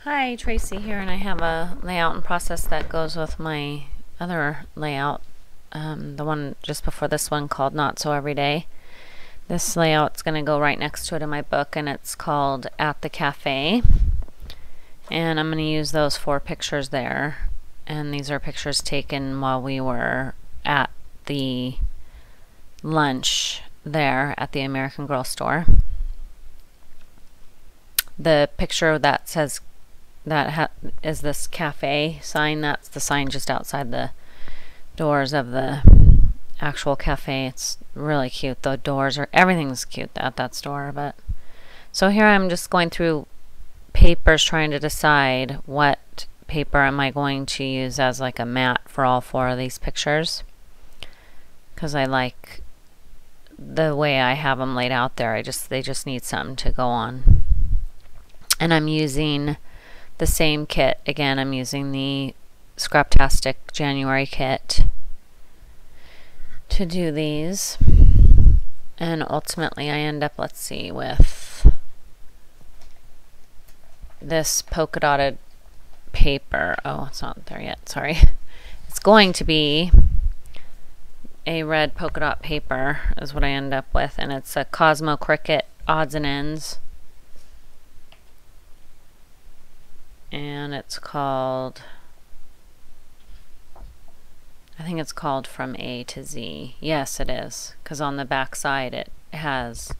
Hi, Tracy here, and I have a layout and process that goes with my other layout, the one just before this one called Not So Everyday. This layout's going to go right next to it in my book, and it's called At the Cafe. And I'm going to use those 4 pictures there. And these are pictures taken while we were at the lunch there at the American Girl store. The picture that says is this cafe sign. That's the sign just outside the doors of the actual cafe. It's really cute. The doors are, everything's cute at that store. But so here I'm just going through papers trying to decide what paper am I going to use as like a mat for all 4 of these pictures, because I like the way I have them laid out there. They just need something to go on. And I'm using the same kit. Again, I'm using the Scraptastic January kit to do these. And ultimately I end up, let's see, with this polka dotted paper. Oh, it's not there yet, sorry. It's going to be a red polka dot paper is what I end up with, and it's a Cosmo Cricut odds and ends. And it's called, I think it's called From A to Z. Yes, it is, because on the back side it has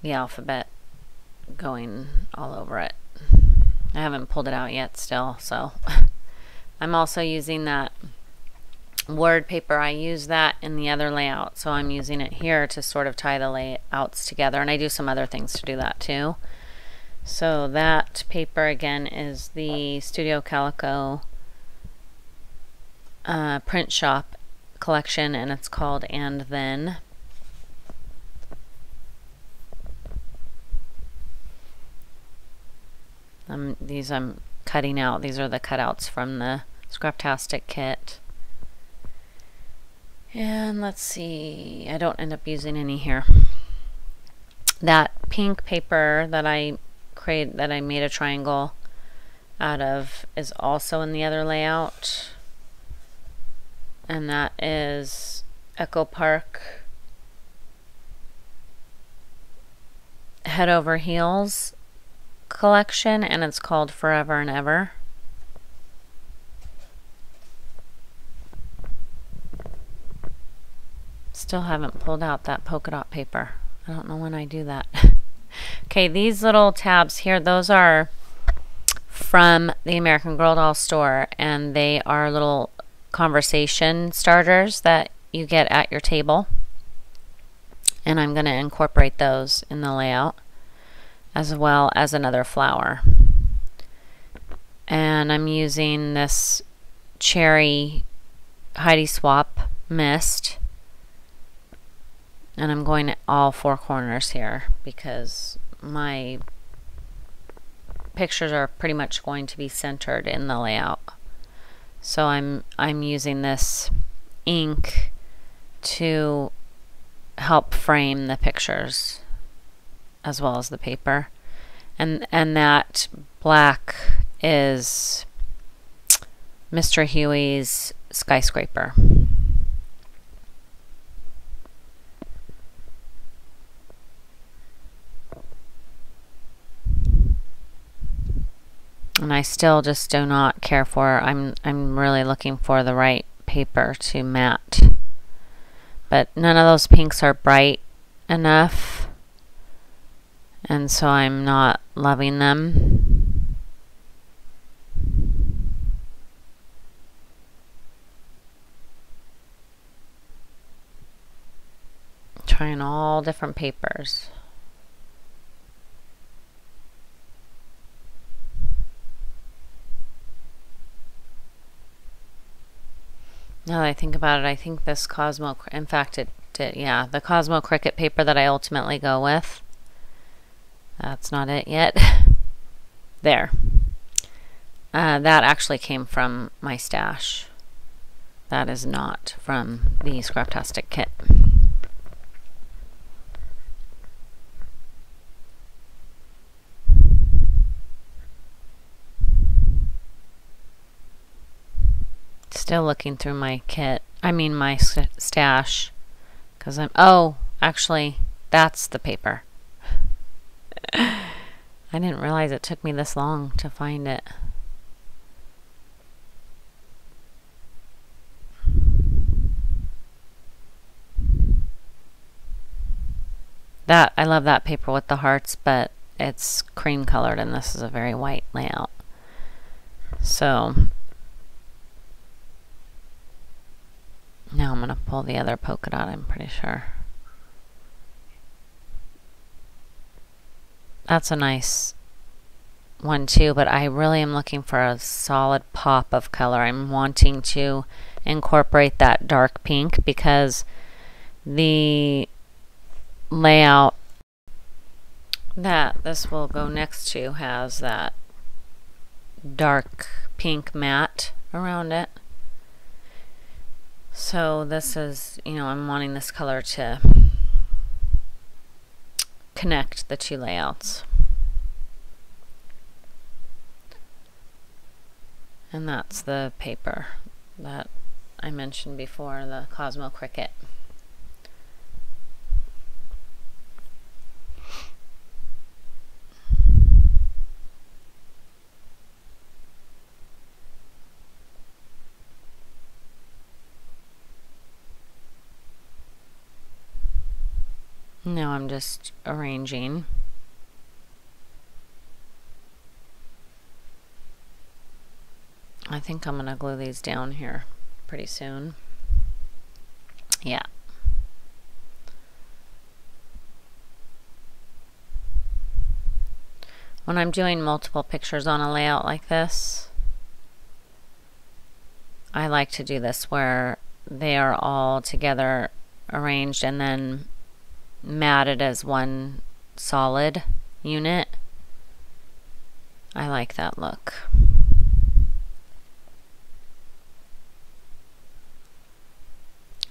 the alphabet going all over it. I haven't pulled it out yet still, so I'm also using that word paper. I use that in the other layout, so I'm using it here to sort of tie the layouts together, and I do some other things to do that too. So that paper again is the Studio Calico print shop collection, and it's called And Then. These I'm cutting out. These are the cutouts from the Scraptastic kit. And let's see, I don't end up using any here. That pink paper that I made a triangle out of is also in the other layout, and that is Echo Park Head Over Heels collection, and it's called Forever and Ever. Still haven't pulled out that polka dot paper. I don't know when I do that. Okay, these little tabs here, those are from the American Girl doll store, and they are little conversation starters that you get at your table. And I'm going to incorporate those in the layout, as well as another flower. And I'm using this Cherry Heidi Swap Mist. And I'm going to all 4 corners here because my pictures are pretty much going to be centered in the layout. So I'm using this ink to help frame the pictures as well as the paper. And that black is Mr. Huey's Skyscraper. And I still just do not care for, I'm really looking for the right paper to mat. But none of those pinks are bright enough, and so I'm not loving them. Trying all different papers. Now that I think about it, I think this Cosmo, in fact it did, yeah, the Cosmo Cricut paper that I ultimately go with. That's not it yet. There. That actually came from my stash. That is not from the Scraptastic kit. Still looking through my kit. I mean my stash. Because oh, actually, that's the paper. I didn't realize it took me this long to find it. I love that paper with the hearts, but it's cream colored and this is a very white layout. So now I'm going to pull the other polka dot, I'm pretty sure. That's a nice one too, but I really am looking for a solid pop of color. I'm wanting to incorporate that dark pink because the layout that this will go next to has that dark pink matte around it. So this is, you know, I'm wanting this color to connect the two layouts. And that's the paper that I mentioned before, the Cosmo Cricket. Now I'm just arranging. I think I'm going to glue these down here pretty soon. Yeah. When I'm doing multiple pictures on a layout like this, I like to do this where they are all together arranged and then matted as one solid unit. I like that look.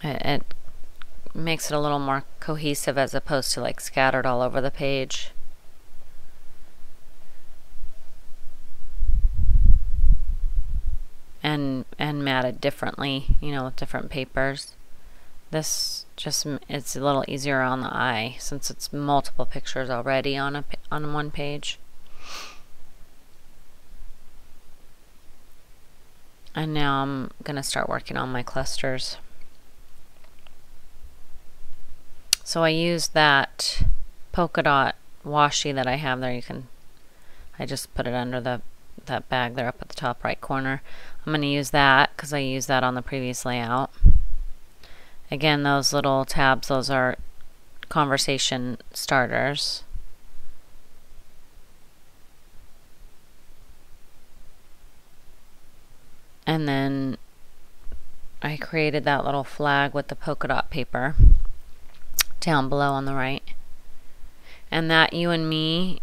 It makes it a little more cohesive as opposed to like scattered all over the page. And matted differently, you know, with different papers. This just, it's a little easier on the eye since it's multiple pictures already on one page. And now I'm gonna start working on my clusters. So I used that polka dot washi that I have there. I just put it under that bag there up at the top right corner. I'm going to use that because I used that on the previous layout. Again, those little tabs, those are conversation starters. And then I created that little flag with the polka dot paper down below on the right. And that You and Me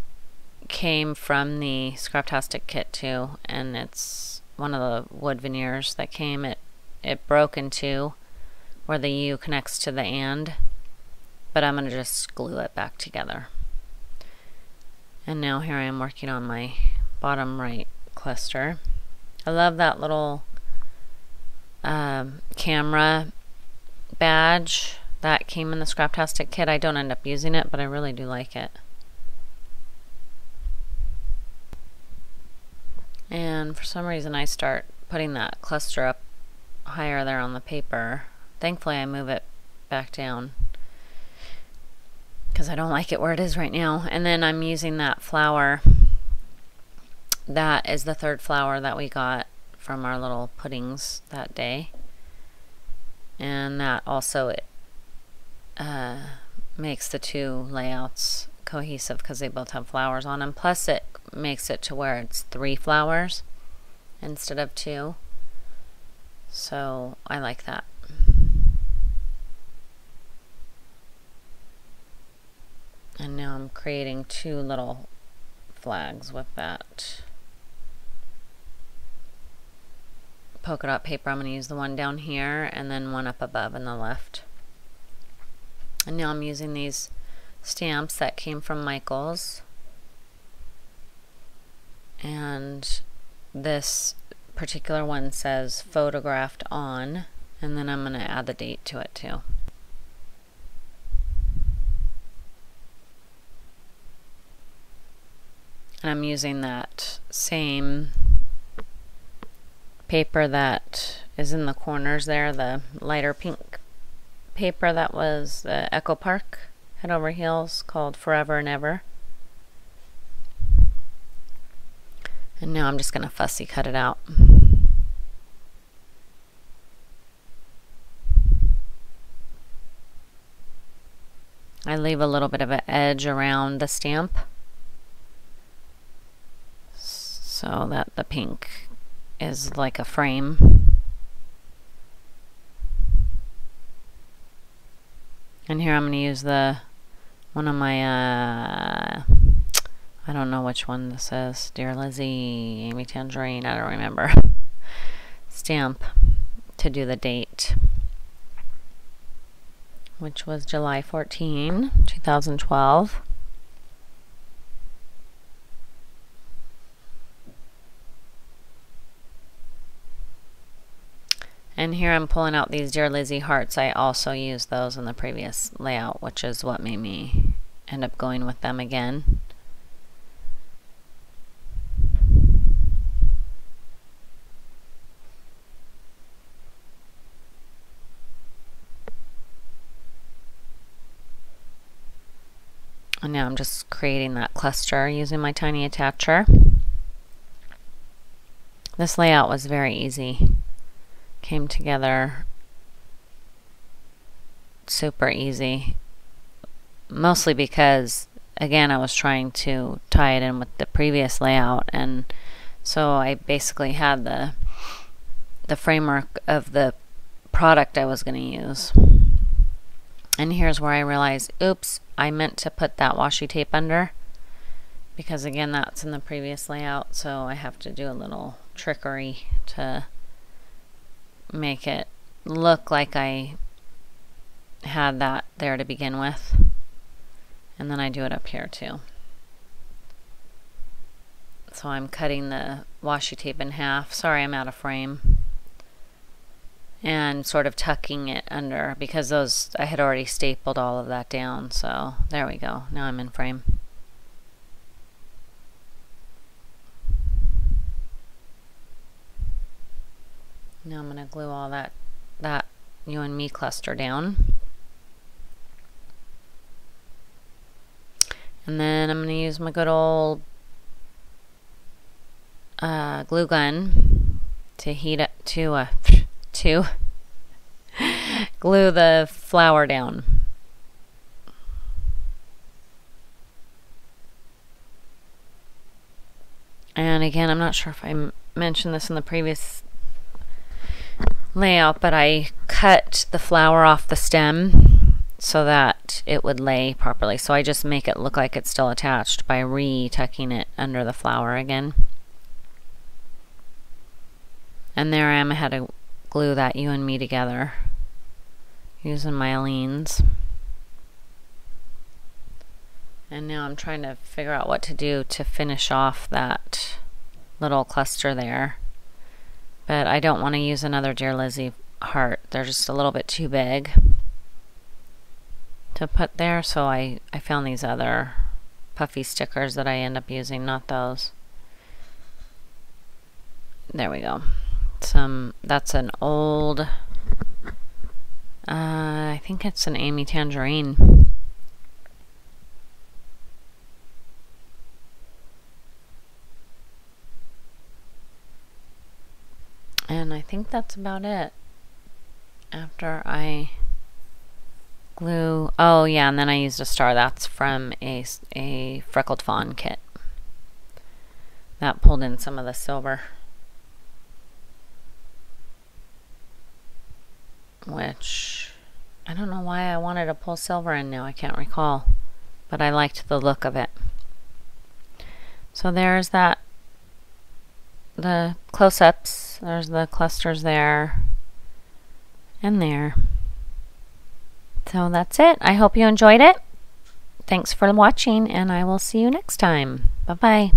came from the Scraptastic kit too, and it's one of the wood veneers that came. It broke in two where the U connects to the and, but I'm going to just glue it back together. And now here I am working on my bottom right cluster. I love that little camera badge that came in the Scraptastic kit. I don't end up using it, but I really do like it. And for some reason I start putting that cluster up higher there on the paper. Thankfully I move it back down because I don't like it where it is right now. And then I'm using that flower. That is the third flower that we got from our little puddings that day. And that also makes the two layouts cohesive because they both have flowers on them. Plus it makes it to where it's 3 flowers instead of 2. So I like that. And now I'm creating 2 little flags with that polka dot paper. I'm going to use the one down here and then one up above in the left. And now I'm using these stamps that came from Michael's. And this particular one says photographed on, and then I'm going to add the date to it too. And I'm using that same paper that is in the corners there, the lighter pink paper that was the Echo Park Head Over Heels, called Forever and Ever. And now I'm just going to fussy cut it out. I leave a little bit of an edge around the stamp so that the pink is like a frame. And here I'm going to use one of my, I don't know which one this is, Dear Lizzie, Amy Tangerine, I don't remember, stamp to do the date, which was July 14, 2012. And here I'm pulling out these Dear Lizzie hearts. I also used those in the previous layout, which is what made me end up going with them again. And now I'm just creating that cluster using my tiny attacher. This layout was very easy. Came together super easy, mostly because again I was trying to tie it in with the previous layout, and so I basically had the framework of the product I was going to use. And here's where I realized, oops, I meant to put that washi tape under, because again that's in the previous layout, so I have to do a little trickery to make it look like I had that there to begin with. And then I do it up here too. So I'm cutting the washi tape in half. Sorry, I'm out of frame. And sort of tucking it under, because I had already stapled all of that down. So there we go. Now I'm in frame. Now I'm going to glue all that You and Me cluster down. And then I'm going to use my good old glue gun to heat up to glue the flower down. And again, I'm not sure if I mentioned this in the previous layout, but I cut the flower off the stem so that it would lay properly. So I just make it look like it's still attached by re-tucking it under the flower again. And there I am. I had to glue that You and Me together using my Aleene's. And now I'm trying to figure out what to do to finish off that little cluster there. But I don't want to use another Dear Lizzie heart. They're just a little bit too big to put there. So I found these other puffy stickers that I end up using, not those. There we go. That's an old, I think it's an Amy Tangerine. And I think that's about it. After I glue, oh yeah, and then I used a star. That's from a Freckled Fawn kit. That pulled in some of the silver, which I don't know why I wanted to pull silver in now. I can't recall, but I liked the look of it. So there's that. The close-ups, there's the clusters there and there. So that's it. I hope you enjoyed it. Thanks for watching, and I will see you next time. Bye-bye.